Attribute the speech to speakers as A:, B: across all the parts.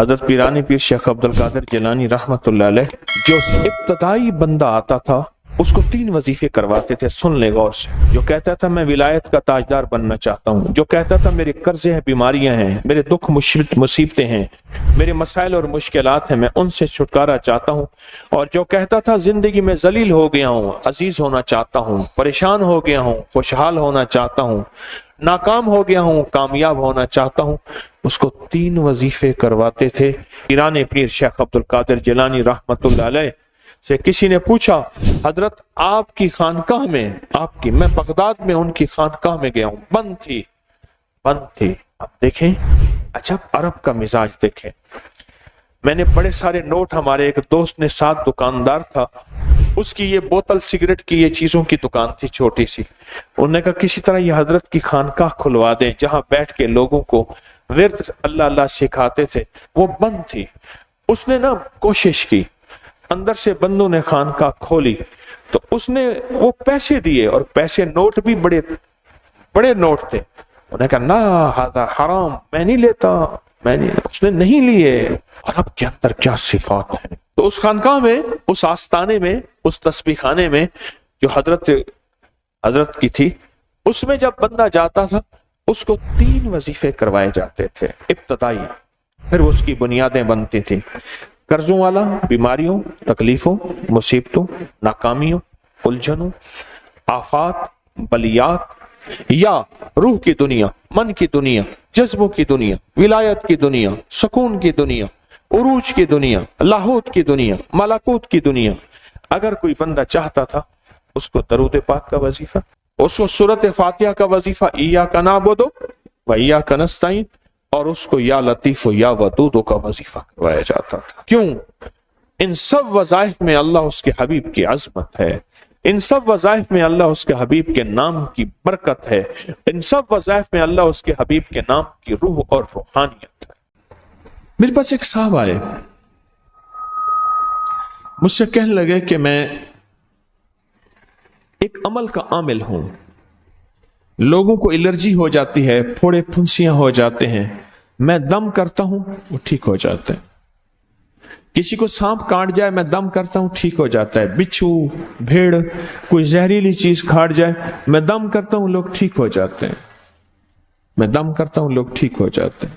A: حضرت پیرانی پیر شیخ عبدالقادر جیلانی رحمتہ اللہ علیہ جو ابتدائی بندہ آتا تھا اس کو 3 وظیفے کرواتے تھے. سن لے غور سے. جو کہتا تھا میں ولایت کا تاجدار بننا چاہتا ہوں, جو کہتا تھا میرے قرضے ہیں, بیماریاں ہیں, میرے دکھ مصیبتیں ہیں, میرے مسائل اور مشکلات ہیں, میں ان سے چھٹکارا چاہتا ہوں, اور جو کہتا تھا زندگی میں ذلیل ہو گیا ہوں, عزیز ہونا چاہتا ہوں, پریشان ہو گیا ہوں, خوشحال ہونا چاہتا ہوں, ناکام ہو گیا ہوں, کامیاب ہونا چاہتا ہوں, اس کو 3 وظیفے کرواتے تھے. پیرانی پیر شیخ عبدالقادر جیلانی رحمتہ اللہ علیہ سے کسی نے پوچھا حضرت آپ کی خانقاہ میں, میں بغداد میں ان کی خانقاہ میں گیا ہوں, بند تھی. اب دیکھیں عجب عرب کا مزاج دیکھیں. میں نے بڑے سارے نوٹ, ہمارے ایک دوست نے, ساتھ دکاندار تھا, اس کی یہ بوتل سگریٹ کی یہ چیزوں کی دکان تھی چھوٹی سی. انہوں نے کہا کسی طرح یہ حضرت کی خانقاہ کھلوا دیں جہاں بیٹھ کے لوگوں کو ورد اللہ اللہ سکھاتے تھے. وہ بند تھی. اس نے نا کوشش کی, اندر سے بندوں نے خانقاہ کھولی تو اس نے وہ پیسے دیے, اور پیسے نوٹ بھی بڑے نوٹ تھے. انہوں نے کہا نا ہذا حرام, میں نہیں لیتا, اس نے نہیں لیے. اور اب کے اندر کیا صفات ہیں. تو اس خانقاہ میں, اس آستانے میں, اس تسبیح خانے میں جو حضرت کی تھی, اس میں جب بندہ جاتا تھا اس کو 3 وظیفے کروائے جاتے تھے ابتدائی. پھر اس کی بنیادیں بنتی تھیں. قرضوں والا, بیماریوں, تکلیفوں, مصیبتوں, ناکامیوں, الجھنوں, آفات, بلیات, یا روح کی دنیا, من کی دنیا, جذبوں کی دنیا, ولایت کی دنیا, سکون کی دنیا, عروج کی دنیا, لاہوت کی دنیا, ملکوت کی دنیا. اگر کوئی بندہ چاہتا تھا اس کو درود پاک کا وظیفہ, اس کو سورۃ فاتحہ کا وظیفہ, ایاک نعبد و ایاک نستعین, اور اس کو یا لطیف و یا ودود کا وظیفہ کروایا جاتا تھا. کیوں؟ ان سب وظائف میں اللہ اس کے حبیب کی عظمت ہے, ان سب وظائف میں اللہ اس کے حبیب کے نام کی برکت ہے, ان سب وظائف میں اللہ اس کے حبیب کے نام کی روح اور روحانیت ہے. میرے پاس ایک صاحب آئے, مجھ سے کہنے لگے کہ میں ایک عمل کا عامل ہوں, لوگوں کو الرجی ہو جاتی ہے, پھوڑے پھنسیاں ہو جاتے ہیں, میں دم کرتا ہوں وہ ٹھیک ہو جاتے ہیں. کسی کو سانپ کاٹ جائے میں دم کرتا ہوں ٹھیک ہو جاتا ہے. بچھو, بھیڑ, کوئی زہریلی چیز کھاٹ جائے میں دم کرتا ہوں لوگ ٹھیک ہو جاتے ہیں, میں دم کرتا ہوں لوگ ٹھیک ہو جاتے ہیں.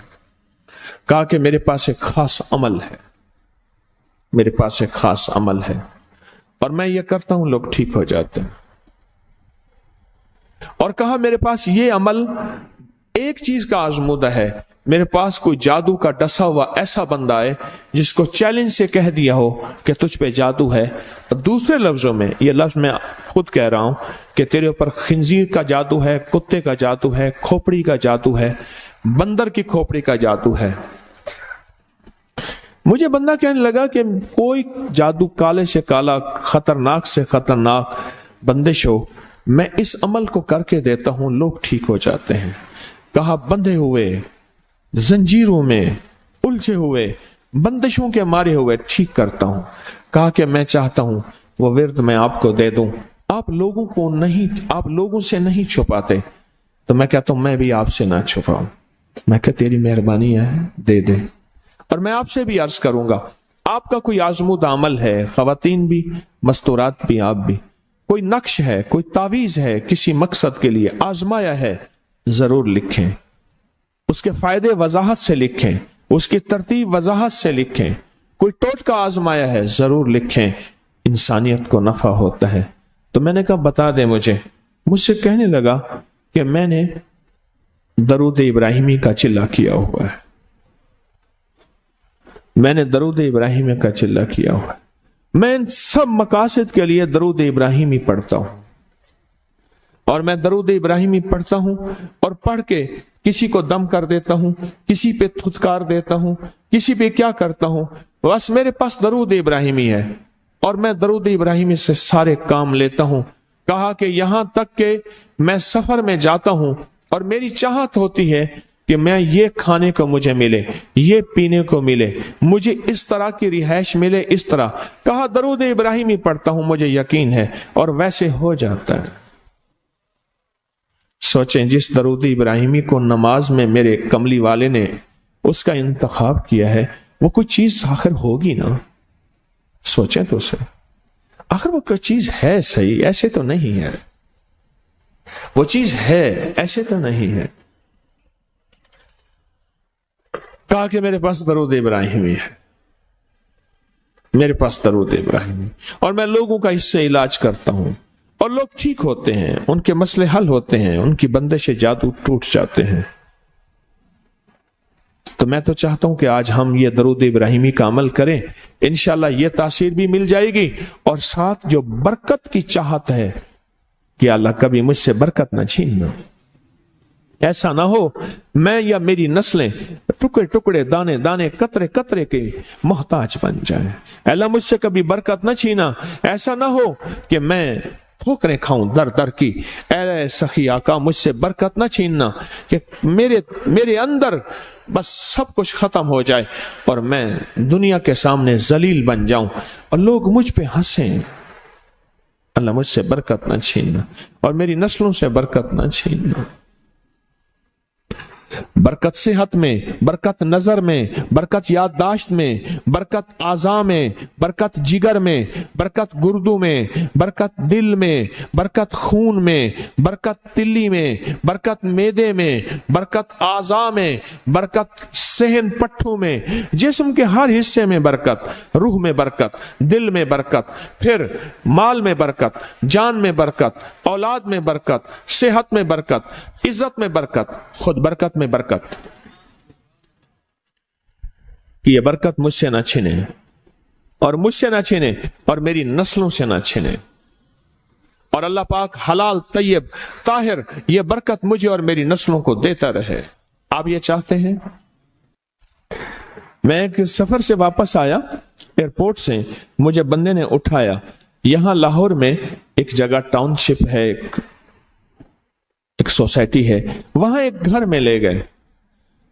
A: کہا کہ میرے پاس ایک خاص عمل ہے, میرے پاس ایک خاص عمل ہے, اور میں یہ کرتا ہوں لوگ ٹھیک ہو جاتے ہیں. اور کہا میرے پاس یہ عمل ایک چیز کا آزمودہ ہے, میرے پاس کوئی جادو کا ڈسا ہوا ایسا بندہ ہے جس کو چیلنج سے کہہ دیا ہو کہ تجھ پہ جادو ہے. دوسرے لفظوں میں, یہ لفظ میں خود کہہ رہا ہوں کہ تیرے اوپر خنزیر کا جادو ہے, کتے کا جادو ہے, کھوپڑی کا جادو ہے, بندر کی کھوپڑی کا جادو ہے. مجھے بندہ کہنے لگا کہ کوئی جادو کالے سے کالا, خطرناک سے خطرناک بندش ہو, میں اس عمل کو کر کے دیتا ہوں لوگ ٹھیک ہو جاتے ہیں. کہا بندھے ہوئے, زنجیروں میں الجھے ہوئے, بندشوں کے مارے ہوئے ٹھیک کرتا ہوں. کہا کہ میں چاہتا ہوں وہ ورد میں آپ کو دے دوں, آپ لوگوں سے نہیں چھپاتے. تو میں کہتا ہوں میں بھی آپ سے نہ چھپاؤں. میں کہ تیری مہربانی ہے, دے دے. اور میں آپ سے بھی عرض کروں گا, آپ کا کوئی آزمودہ عمل ہے, خواتین بھی, مستورات بھی, آپ بھی, کوئی نقش ہے, کوئی تعویذ ہے, کسی مقصد کے لیے آزمایا ہے, ضرور لکھیں. اس کے فائدے وضاحت سے لکھیں, اس کی ترتیب وضاحت سے لکھیں. کوئی ٹوٹکا آزمایا ہے, ضرور لکھیں, انسانیت کو نفع ہوتا ہے. تو میں نے کہا بتا دیں مجھ سے کہنے لگا کہ میں نے درود ابراہیمی کا چلہ کیا ہوا ہے, میں نے درود ابراہیمی کا چلہ کیا ہوا ہے, میں ان سب مقاصد کے لیے درود ابراہیمی پڑھتا ہوں, اور میں درود ابراہیمی پڑھتا ہوں اور پڑھ کے کسی کو دم کر دیتا ہوں, کسی پہ تھتکار دیتا ہوں, کسی پہ کیا کرتا ہوں, بس میرے پاس درود ابراہیمی ہے اور میں درود ابراہیمی سے سارے کام لیتا ہوں. کہا کہ یہاں تک کہ میں سفر میں جاتا ہوں اور میری چاہت ہوتی ہے کہ میں یہ کھانے کو مجھے ملے, یہ پینے کو ملے, مجھے اس طرح کی رہائش ملے, اس طرح. کہا درود ابراہیمی پڑھتا ہوں, مجھے یقین ہے, اور ویسے ہو جاتا ہے. سوچیں جس درود ابراہیمی کو نماز میں میرے کملی والے نے اس کا انتخاب کیا ہے, वो कोई चीज आखिर होगी ना, सोचें तो सही, आखिर वो कोई चीज है सही, ऐसे तो नहीं है, वो चीज है ऐसे तो नहीं है। कहा कि मेरे पास दरूद इब्राहिमी है, मेरे पास दरूद इब्राहिमी, और मैं लोगों का इससे इलाज करता हूं और लोग ठीक होते हैं, उनके मसले हल होते हैं, उनकी बंदिशें जादू टूट जाते हैं। तो मैं तो चाहता हूं कि आज हम ये दरूद इब्राहिमी का अमल करें, इंशाल्लाह ये तासीर भी मिल जाएगी, और साथ जो बरकत की चाहत है कि अल्लाह कभी मुझसे बरकत ना छीनना। ऐसा ना हो मैं या मेरी नस्लें टुकड़े टुकड़े दाने दाने कतरे कतरे के मोहताज बन जाए। अल्लाह मुझसे कभी बरकत न छीना। ऐसा ना हो कि मैं ठोकरें खाऊं दर दर की। ऐ सखी आका मुझसे बरकत न छीनना कि मेरे अंदर बस सब कुछ खत्म हो जाए और मैं दुनिया के सामने जलील बन जाऊं और लोग मुझ पे हंसें। अल्लाह मुझसे बरकत न छीनना और मेरी नस्लों से बरकत न छीनना। बरकत सेहत में, बरकत नजर में, बरकत याददाश्त में, बरकत आज़ा में, बरकत जिगर में, बरकत गुर्दों में, बरकत दिल में, बरकत खून में, बरकत तिल्ली में, बरकत मेदे में, बरकत आज़ा में, बरकत सहन पट्टों में, जिस्म के हर हिस्से में बरकत, रूह में बरकत, दिल में बरकत, फिर माल में बरकत, जान में बरकत, औलाद में बरकत, सेहत में बरकत, इज्जत में बरकत, खुद बरकत में बरकत। ये बरकत मुझसे ना छिने और मुझसे ना छिने और मेरी नस्लों से ना छिने, और अल्लाह पाक हलाल तैयब ताहिर ये बरकत मुझे और मेरी नस्लों को देता रहे। आप ये चाहते हैं? मैं एक सफर से वापस आया, एयरपोर्ट से मुझे बंदे ने उठाया। यहां लाहौर में एक जगह टाउनशिप है, एक सोसाइटी है, वहां एक घर में ले गए।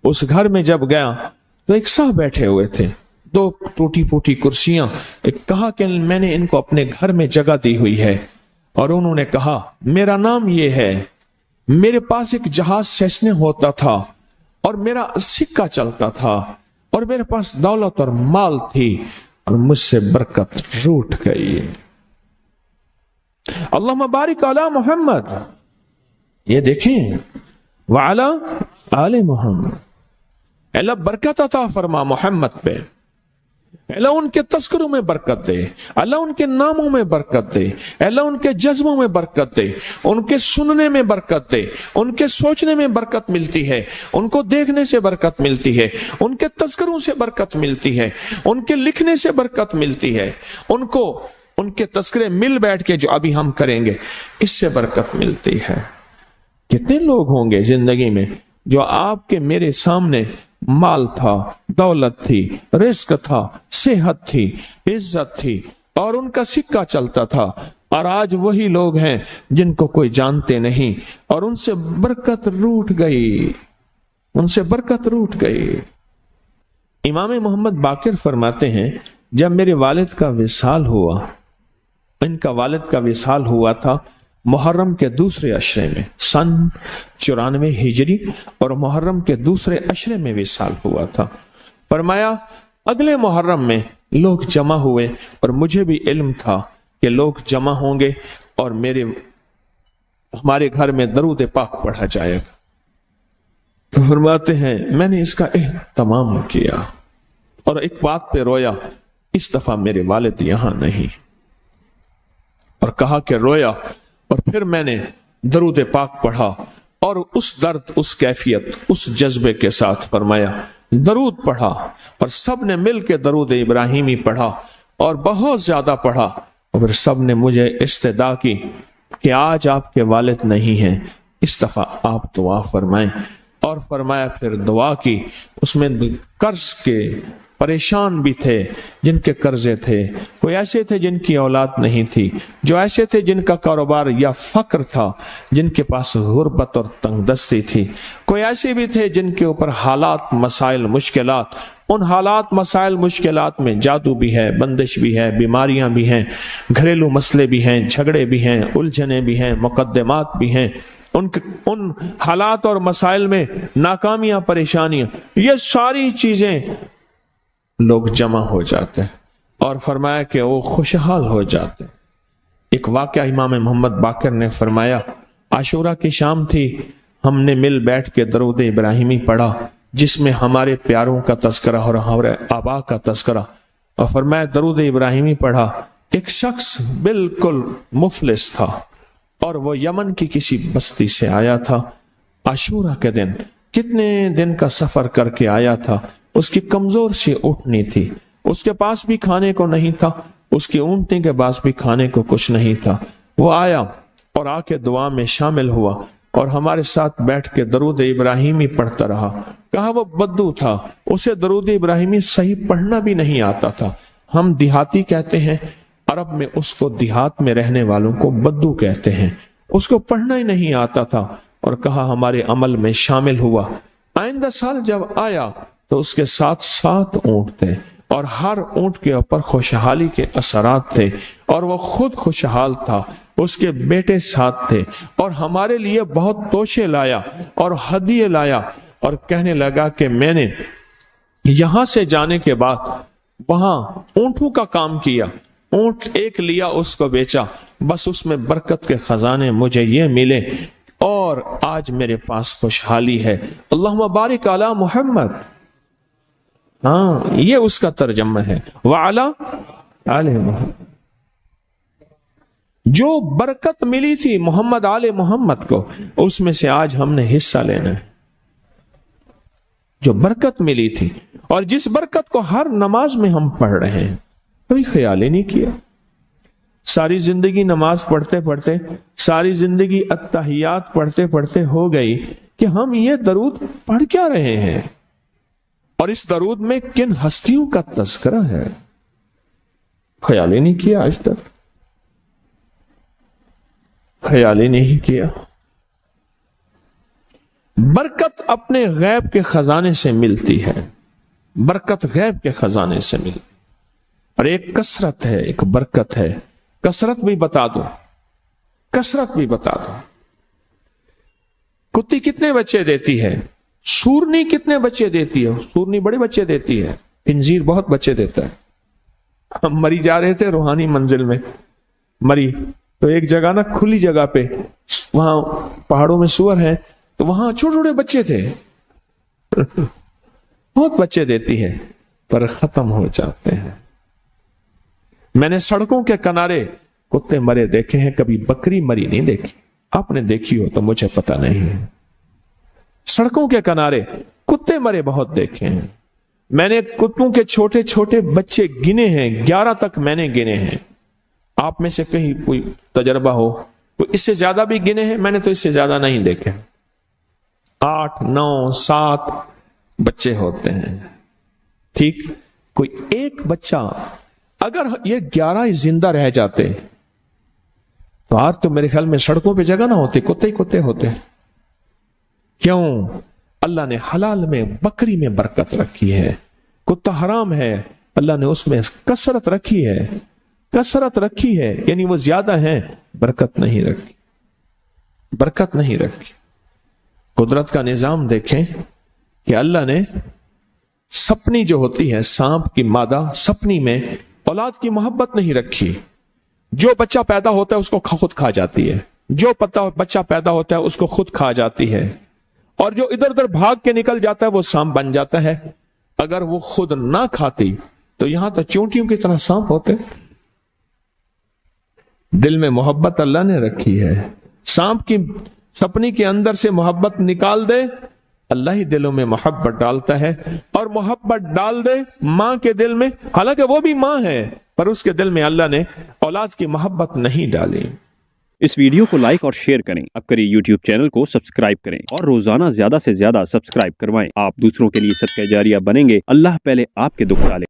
A: उस घर में जब गया तो एक साहब बैठे हुए थे, दो टूटी फूटी कुर्सियां। एक कहा कि मैंने इनको अपने घर में जगह दी हुई है, और उन्होंने कहा मेरा नाम ये है, मेरे पास एक जहाज सेसने होता था और मेरा सिक्का चलता था और मेरे पास दौलत और माल थी और मुझसे बरकत रूठ गई। अल्लाहुम्मा बारिक अला मोहम्मद, ये देखें, वाला आले मोहम्मद। अल्लाह बरकत अता फरमा मोहम्मद पे, अल्लाह उनके तस्करों में बरकत दे, अल्लाह उनके नामों में बरकत दे, अल्लाह उनके जज्बों में बरकत दे, उनके सुनने में बरकत दे, उनके सोचने में बरकत मिलती है, उनको देखने से बरकत मिलती है, उनके तस्करों से बरकत मिलती है, उनके लिखने से बरकत मिलती है, उनको उनके तस्करे मिल बैठ के जो अभी हम करेंगे इससे बरकत मिलती है। कितने लोग होंगे जिंदगी में जो आपके मेरे सामने माल था, दौलत थी, रिस्क था, सेहत थी, इज्जत थी और उनका सिक्का चलता था, और आज वही लोग हैं जिनको कोई जानते नहीं और उनसे बरकत रूठ गई, उनसे बरकत रूठ गई। इमाम मोहम्मद बाकिर फरमाते हैं, जब मेरे वालिद का विसाल हुआ, इनका वालिद का विसाल हुआ था मुहर्रम के दूसरे अशरे में, सन 94 हिजरी, और मुहर्रम के दूसरे अशरे में विसाल हुआ था। फरमाया अगले मुहर्रम में लोग जमा हुए और मुझे भी इल्म था कि लोग जमा होंगे और हमारे घर में दरूद पाक पढ़ा जाएगा। तो फरमाते हैं मैंने इसका एहतमाम किया और एक बात पे रोया, इस दफा मेरे वालिद यहां नहीं, और कहा कि रोया, और फिर मैंने दरूद पाक पढ़ा और उस दर्द, उस कैफियत, उस जज्बे के साथ फरमाया दरूद पढ़ा, और सब ने मिल के दरूद इब्राहिमी पढ़ा और बहुत ज्यादा पढ़ा, और सब ने मुझे इस्तदा की कि आज आपके वालिद नहीं हैं, इस दफा आप दुआ फरमाएं। और फरमाया फिर दुआ की, उसमें कर्ज के परेशान भी थे जिनके कर्जे थे, कोई ऐसे थे जिनकी औलाद नहीं थी, जो ऐसे थे जिनका कारोबार या फक्र था, जिनके पास गुर्बत और तंगदस्ती थी, कोई ऐसे भी थे जिनके ऊपर हालात मसाइल मुश्किलात, उन हालात मसाइल मुश्किलात में जादू भी है, बंदिश भी है, बीमारियां भी हैं, घरेलू मसले भी हैं, झगड़े भी हैं, उलझने भी हैं, मुकद्दमात भी हैं, उन हालात और मसाइल में नाकामियां, परेशानियां, ये सारी चीजें लोग जमा हो जाते हैं और फरमाया कि वो खुशहाल हो जाते हैं। एक वाक़या इमाम मोहम्मद बाकर ने फरमाया, आशूरा की शाम थी, हमने मिल बैठ के दरूद इब्राहिमी पढ़ा जिसमें हमारे प्यारों का तस्करा और हमारे आबा का तस्करा, और फरमाया दरूद इब्राहिमी पढ़ा। एक शख्स बिल्कुल मुफलिस था और वो यमन की किसी बस्ती से आया था। आशूरा के दिन कितने दिन का सफर करके आया था, उसकी कमजोर सी ऊँटनी थी, उसके पास भी खाने को नहीं था, उसकी ऊँटनी के पास भी खाने को कुछ नहीं था। वो आया और आके दुआ में शामिल हुआ और हमारे साथ बैठ के दरूद इब्राहिमी पढ़ता रहा। कहा वो बद्दू था, उसे दरूद इब्राहिमी सही पढ़ना भी नहीं आता था। हम देहाती कहते हैं, अरब में उसको देहात में रहने वालों को बद्दू कहते हैं। उसको पढ़ना ही नहीं आता था और कहा हमारे अमल में शामिल हुआ। आइंदा साल जब आया तो उसके साथ 7 ऊँट थे और हर ऊँट के ऊपर खुशहाली के असरात थे और वो खुद खुशहाल था, उसके बेटे साथ थे और हमारे लिए बहुत तोशे लाया और हदिये लाया और कहने लगा कि मैंने यहां से जाने के बाद वहां ऊँटों का काम किया, ऊँट एक लिया उसको बेचा, बस उसमें बरकत के खजाने मुझे ये मिले और आज मेरे पास खुशहाली है। अल्लाहुम्मा बारिक अला मुहम्मद। हाँ, ये उसका तर्जमा है, वाला आले मुहम्मद। जो बरकत मिली थी मोहम्मद आले मोहम्मद को, उसमें से आज हमने हिस्सा लेना है। जो बरकत मिली थी और जिस बरकत को हर नमाज में हम पढ़ रहे हैं, कभी ख्याल ही नहीं किया। सारी जिंदगी नमाज पढ़ते पढ़ते, सारी जिंदगी अत्तहियात पढ़ते पढ़ते हो गई कि हम ये दरूद पढ़ क्या रहे हैं और इस दरूद में किन हस्तियों का तज़किरा है, ख्याल ही नहीं किया। आज तक ख्याल ही नहीं किया। बरकत अपने गैब के खजाने से मिलती है, बरकत गैब के खजाने से मिलती। और एक कसरत है, एक बरकत है। कसरत भी बता दो, कसरत भी बता दो। कुत्ती कितने बच्चे देती है? सूरनी कितने बच्चे देती है? सूरनी बड़े बच्चे देती है, खिंजीर बहुत बच्चे देता है। हम मरी जा रहे थे रूहानी मंजिल में, मरी तो एक जगह ना खुली जगह पे, वहां पहाड़ों में सुअर है, तो वहां छोटे छोटे बच्चे थे बहुत बच्चे देती है पर खत्म हो जाते हैं। मैंने सड़कों के किनारे कुत्ते मरे देखे हैं, कभी बकरी मरी नहीं देखी। आपने देखी हो तो मुझे पता नहीं है। सड़कों के किनारे कुत्ते मरे बहुत देखे हैं। मैंने कुत्तों के छोटे छोटे बच्चे गिने हैं, 11 तक मैंने गिने हैं। आप में से कहीं कोई तजर्बा हो, कोई इससे ज्यादा भी गिने हैं? मैंने तो इससे ज्यादा नहीं देखे। 8, 9, 7 बच्चे होते हैं। ठीक, कोई एक बच्चा, अगर ये 11 जिंदा रह जाते तो आज तो मेरे ख्याल में सड़कों पे जगह ना होती, कुत्ते ही कुत्ते होते। क्यों? अल्लाह ने हलाल में, बकरी में बरकत रखी है। कुत्ता हराम है, अल्लाह ने उसमें कसरत रखी है, कसरत रखी है, यानी वो ज्यादा है, बरकत नहीं रखी, बरकत नहीं रखी। कुदरत का निजाम देखें कि अल्लाह ने सपनी जो होती है, सांप की मादा सपनी में औलाद की मोहब्बत नहीं रखी। जो बच्चा पैदा होता है उसको खुद खा जाती है, जो बच्चा पैदा होता है उसको खुद खा जाती है, और जो इधर उधर भाग के निकल जाता है वो सांप बन जाता है। अगर वो खुद ना खाती तो यहां तो चूंटियों की तरह सांप होते। दिल में मोहब्बत अल्लाह ने रखी है। सांप की सपनी के अंदर से मोहब्बत निकाल दे, अल्लाह ही दिलों में मोहब्बत डालता है। और मोहब्बत डाल दे मां के दिल में, हालांकि वो भी मां है, पर उसके दिल में अल्लाह ने औलाद की मोहब्बत नहीं डाली।
B: इस वीडियो को लाइक और शेयर करें। अब करिए YouTube चैनल को सब्सक्राइब करें और रोजाना ज्यादा से ज्यादा सब्सक्राइब करवाएं। आप दूसरों के लिए सदका जारिया बनेंगे। अल्लाह पहले आपके दुख डाले।